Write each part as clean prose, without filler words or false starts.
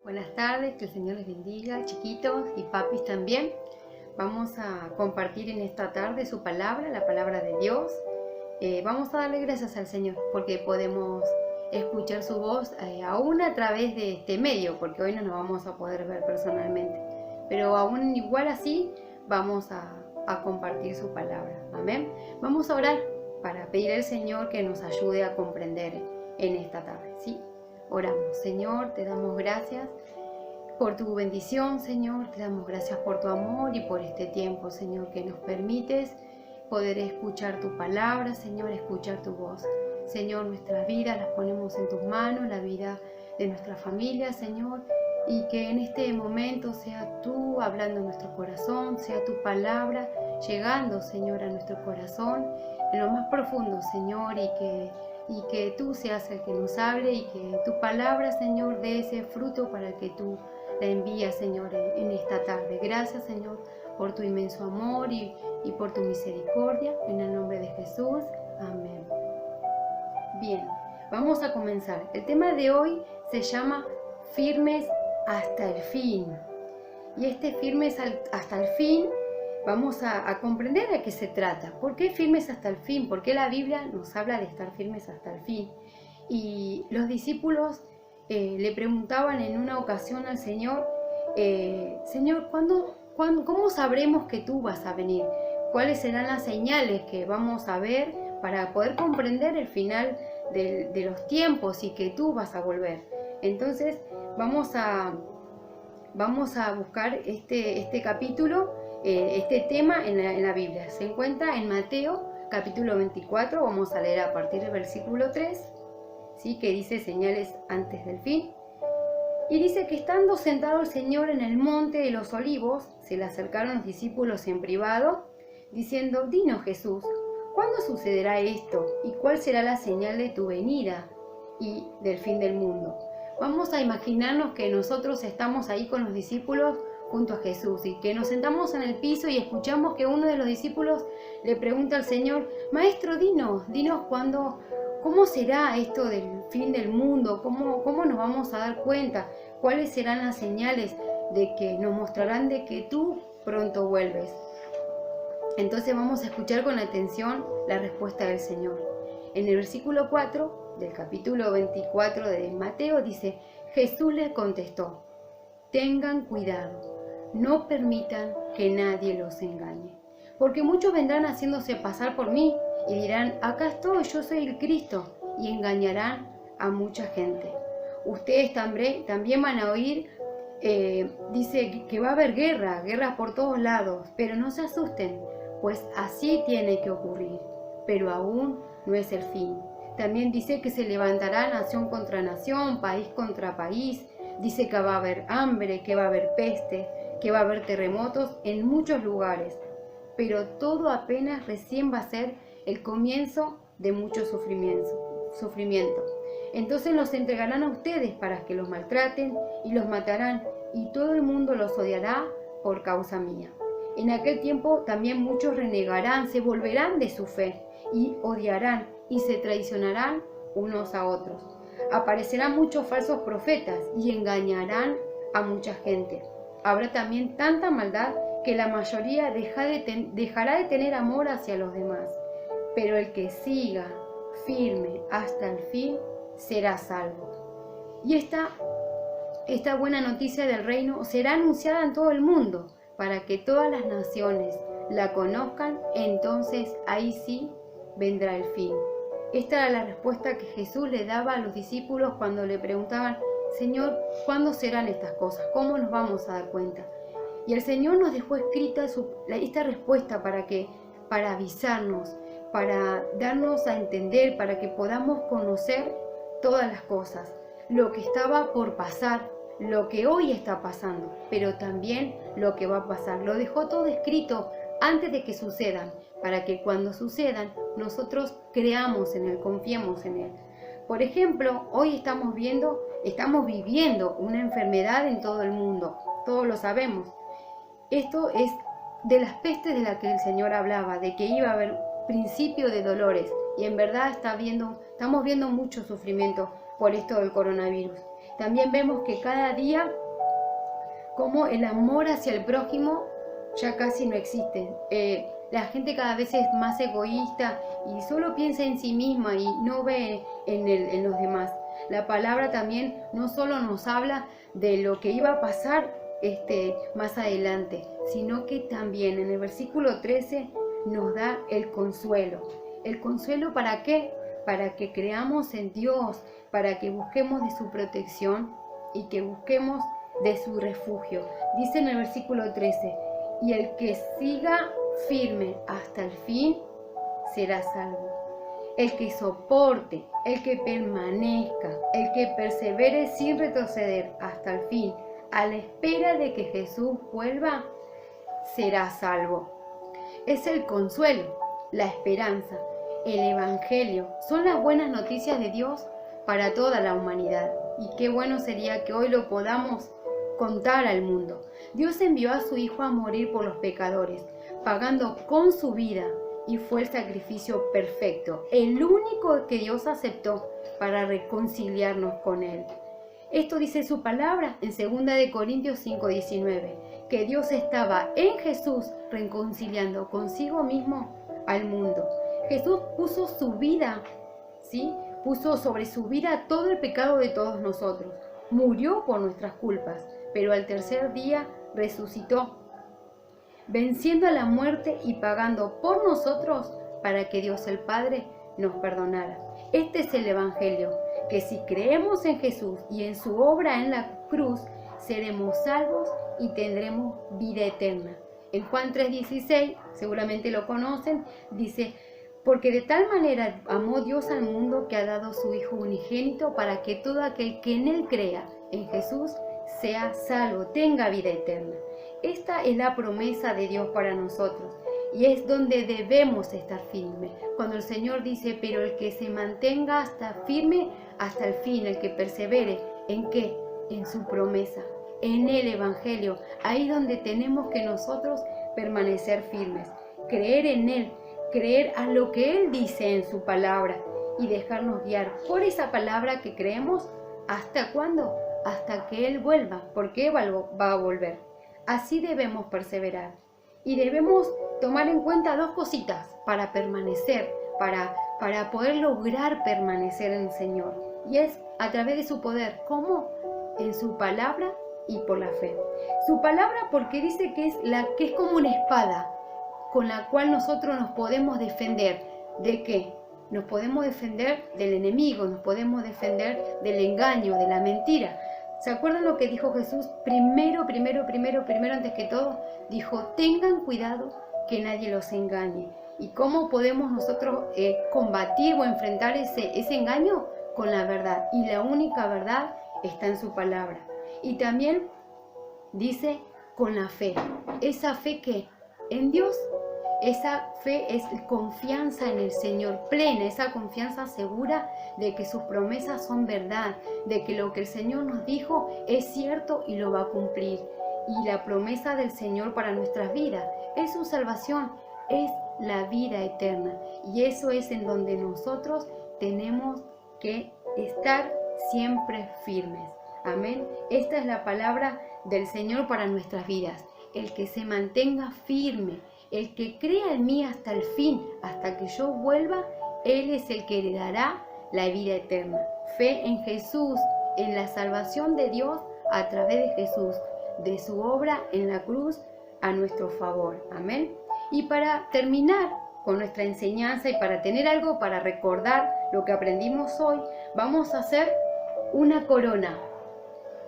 Buenas tardes, que el Señor les bendiga, chiquitos y papis también. Vamos a compartir en esta tarde su palabra, la palabra de Dios. Vamos a darle gracias al Señor porque podemos escuchar su voz aún a través de este medio, porque hoy no nos vamos a poder ver personalmente. Pero aún igual así vamos a compartir su palabra. Amén. Vamos a orar para pedir al Señor que nos ayude a comprender en esta tarde, ¿sí? Oramos. Señor, te damos gracias por tu bendición, Señor. Te damos gracias por tu amor y por este tiempo, Señor, que nos permites poder escuchar tu palabra, Señor, escuchar tu voz. Señor, nuestras vidas las ponemos en tus manos, la vida de nuestra familia, Señor, y que en este momento sea tú hablando en nuestro corazón, sea tu palabra llegando, Señor, a nuestro corazón, en lo más profundo, Señor, y que tú seas el que nos hable y que tu palabra, Señor, dé ese fruto para el que tú la envías, Señor, en esta tarde. Gracias, Señor, por tu inmenso amor y por tu misericordia. En el nombre de Jesús. Amén. Bien, vamos a comenzar. El tema de hoy se llama Firmes hasta el fin. Y este firmes hasta el fin, vamos a comprender a qué se trata. ¿Por qué firmes hasta el fin? ¿Por qué la Biblia nos habla de estar firmes hasta el fin? Y los discípulos le preguntaban en una ocasión al Señor, Señor, ¿cómo sabremos que tú vas a venir? ¿Cuáles serán las señales que vamos a ver para poder comprender el final de los tiempos y que tú vas a volver? Entonces vamos a buscar este capítulo, este tema en la Biblia. Se encuentra en Mateo capítulo 24, vamos a leer a partir del versículo 3, ¿sí? Que dice señales antes del fin. Y dice que estando sentado el Señor en el monte de los olivos, se le acercaron los discípulos en privado, diciendo, dinos Jesús, ¿cuándo sucederá esto? ¿Y cuál será la señal de tu venida y del fin del mundo? Vamos a imaginarnos que nosotros estamos ahí con los discípulos junto a Jesús y que nos sentamos en el piso y escuchamos que uno de los discípulos le pregunta al Señor, Maestro, dinos ¿cómo será esto del fin del mundo? ¿Cómo nos vamos a dar cuenta? ¿Cuáles serán las señales de que nos mostrarán de que tú pronto vuelves? Entonces vamos a escuchar con atención la respuesta del Señor. En el versículo 4 del capítulo 24 de Mateo dice, Jesús les contestó, tengan cuidado, no permitan que nadie los engañe, porque muchos vendrán haciéndose pasar por mí y dirán, acá estoy, yo soy el Cristo, y engañarán a mucha gente. Ustedes también van a oír, dice que va a haber guerra por todos lados, pero no se asusten, pues así tiene que ocurrir, pero aún no es el fin. También dice que se levantará nación contra nación, país contra país. Dice que va a haber hambre, que va a haber peste, que va a haber terremotos en muchos lugares. Pero todo apenas recién va a ser el comienzo de mucho sufrimiento. Entonces los entregarán a ustedes para que los maltraten y los matarán, y todo el mundo los odiará por causa mía. En aquel tiempo también muchos renegarán, se volverán de su fe, y odiarán y se traicionarán unos a otros. Aparecerán muchos falsos profetas y engañarán a mucha gente. Habrá también tanta maldad que la mayoría dejará de tener amor hacia los demás. Pero el que siga firme hasta el fin será salvo. Y esta buena noticia del reino será anunciada en todo el mundo para que todas las naciones la conozcan, entonces ahí sí vendrá el fin. Esta era la respuesta que Jesús le daba a los discípulos cuando le preguntaban, Señor, ¿cuándo serán estas cosas? ¿Cómo nos vamos a dar cuenta? Y el Señor nos dejó escrita esta respuesta para avisarnos, para darnos a entender, para que podamos conocer todas las cosas, lo que estaba por pasar, lo que hoy está pasando, pero también lo que va a pasar. Lo dejó todo escrito antes de que sucedan, para que cuando sucedan nosotros creamos en Él, confiemos en Él. Por ejemplo, hoy estamos viviendo una enfermedad en todo el mundo, todos lo sabemos. Esto es de las pestes de las que el Señor hablaba, de que iba a haber principio de dolores, y en verdad estamos viendo mucho sufrimiento por esto del coronavirus. También vemos que cada día como el amor hacia el prójimo ya casi no existe. La gente cada vez es más egoísta y solo piensa en sí misma y no ve en los demás. La palabra también no solo nos habla de lo que iba a pasar más adelante, sino que también en el versículo 13 nos da el consuelo. ¿El consuelo para qué? Para que creamos en Dios, para que busquemos de su protección y que busquemos de su refugio. Dice en el versículo 13, y el que siga firme hasta el fin será salvo. El que soporte, el que permanezca, el que persevere sin retroceder hasta el fin, a la espera de que Jesús vuelva, será salvo. Es el consuelo, la esperanza, el evangelio, son las buenas noticias de Dios para toda la humanidad. Y qué bueno sería que hoy lo podamos contar al mundo. Dios envió a su Hijo a morir por los pecadores, pagando con su vida, y fue el sacrificio perfecto, el único que Dios aceptó para reconciliarnos con Él. Esto dice su palabra en 2 Corintios 5:19, que Dios estaba en Jesús reconciliando consigo mismo al mundo. Jesús puso su vida, ¿sí? Puso sobre su vida todo el pecado de todos nosotros. Murió por nuestras culpas, pero al tercer día resucitó, venciendo a la muerte y pagando por nosotros para que Dios el Padre nos perdonara. Este es el Evangelio, que si creemos en Jesús y en su obra en la cruz, seremos salvos y tendremos vida eterna. En Juan 3:16, seguramente lo conocen, dice: porque de tal manera amó Dios al mundo que ha dado su Hijo unigénito para que todo aquel que en Él crea, en Jesús, sea salvo, tenga vida eterna. Esta es la promesa de Dios para nosotros y es donde debemos estar firmes. Cuando el Señor dice, pero el que se mantenga hasta firme hasta el fin, el que persevere, ¿en qué? En su promesa, en el Evangelio, ahí donde tenemos que nosotros permanecer firmes, creer en Él, creer a lo que Él dice en su palabra y dejarnos guiar por esa palabra que creemos. ¿Hasta cuándo? Hasta que Él vuelva, porque va a volver. Así debemos perseverar y debemos tomar en cuenta dos cositas para permanecer, para poder lograr permanecer en el Señor, y es a través de su poder. ¿Cómo? En su palabra y por la fe. Su palabra, porque dice que es como una espada con la cual nosotros nos podemos defender. ¿De qué? Nos podemos defender del enemigo, nos podemos defender del engaño, de la mentira. ¿Se acuerdan lo que dijo Jesús? Primero, antes que todo, dijo, tengan cuidado que nadie los engañe. ¿Y cómo podemos nosotros combatir o enfrentar ese engaño? Con la verdad. Y la única verdad está en su palabra. Y también dice con la fe. ¿Esa fe qué? En Dios. Esa fe es confianza en el Señor plena, esa confianza segura de que sus promesas son verdad, de que lo que el Señor nos dijo es cierto y lo va a cumplir. Y la promesa del Señor para nuestras vidas es su salvación, es la vida eterna. Y eso es en donde nosotros tenemos que estar siempre firmes. Amén. Esta es la palabra del Señor para nuestras vidas. El que se mantenga firme, el que crea en mí hasta el fin, hasta que yo vuelva, Él es el que heredará la vida eterna. Fe en Jesús, en la salvación de Dios a través de Jesús, de su obra en la cruz a nuestro favor. Amén. Y para terminar con nuestra enseñanza y para tener algo para recordar lo que aprendimos hoy, vamos a hacer una corona.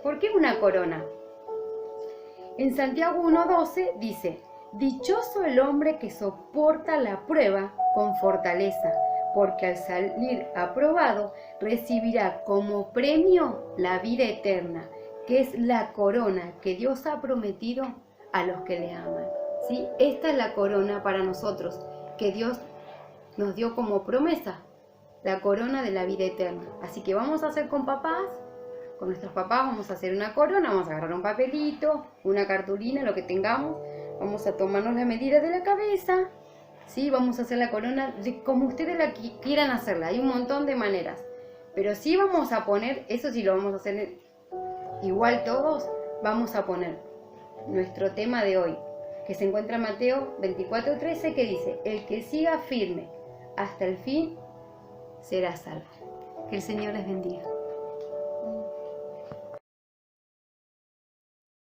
¿Por qué una corona? En Santiago 1:12 dice: dichoso el hombre que soporta la prueba con fortaleza, porque al salir aprobado recibirá como premio la vida eterna, que es la corona que Dios ha prometido a los que le aman. ¿Sí? Esta es la corona para nosotros, que Dios nos dio como promesa, la corona de la vida eterna. Así que vamos a hacer con nuestros papás vamos a hacer una corona, vamos a agarrar un papelito, una cartulina, lo que tengamos. Vamos a tomarnos la medida de la cabeza, ¿sí? Vamos a hacer la corona de como ustedes quieran hacerla. Hay un montón de maneras. Pero sí vamos a poner, eso sí lo vamos a hacer igual todos vamos a poner nuestro tema de hoy, que se encuentra en Mateo 24:13, que dice: el que siga firme hasta el fin será salvo. Que el Señor les bendiga.